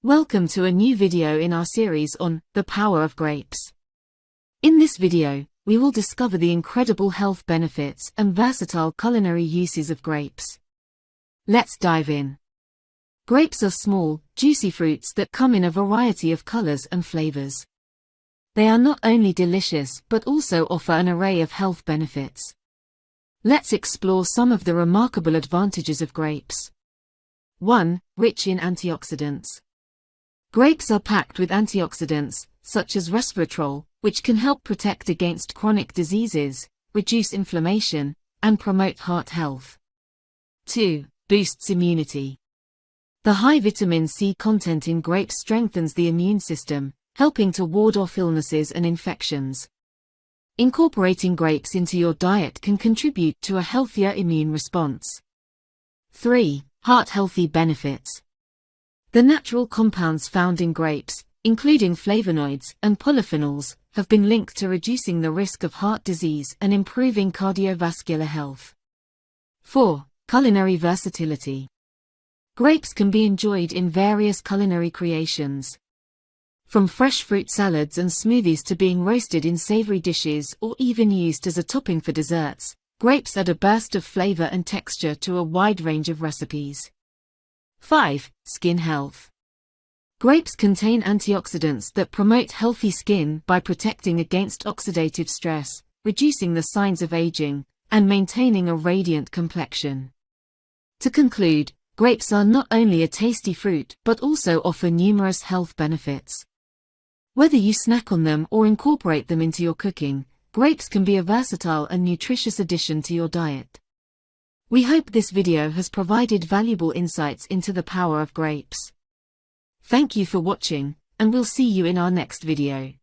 Welcome to a new video in our series on the power of grapes. In this video, we will discover the incredible health benefits and versatile culinary uses of grapes. Let's dive in. Grapes are small, juicy fruits that come in a variety of colors and flavors. They are not only delicious but also offer an array of health benefits. Let's explore some of the remarkable advantages of grapes. 1. Rich in antioxidants. Grapes are packed with antioxidants, such as resveratrol, which can help protect against chronic diseases, reduce inflammation, and promote heart health. 2. Boosts immunity. The high vitamin C content in grapes strengthens the immune system, helping to ward off illnesses and infections. Incorporating grapes into your diet can contribute to a healthier immune response. 3. Heart-healthy benefits. The natural compounds found in grapes, including flavonoids and polyphenols, have been linked to reducing the risk of heart disease and improving cardiovascular health. 4. Culinary versatility. Grapes can be enjoyed in various culinary creations. From fresh fruit salads and smoothies to being roasted in savory dishes or even used as a topping for desserts, grapes add a burst of flavor and texture to a wide range of recipes. 5. Skin health. Grapes contain antioxidants that promote healthy skin by protecting against oxidative stress, reducing the signs of aging, and maintaining a radiant complexion. To conclude, grapes are not only a tasty fruit but also offer numerous health benefits. Whether you snack on them or incorporate them into your cooking, grapes can be a versatile and nutritious addition to your diet. We hope this video has provided valuable insights into the power of grapes. Thank you for watching, and we'll see you in our next video.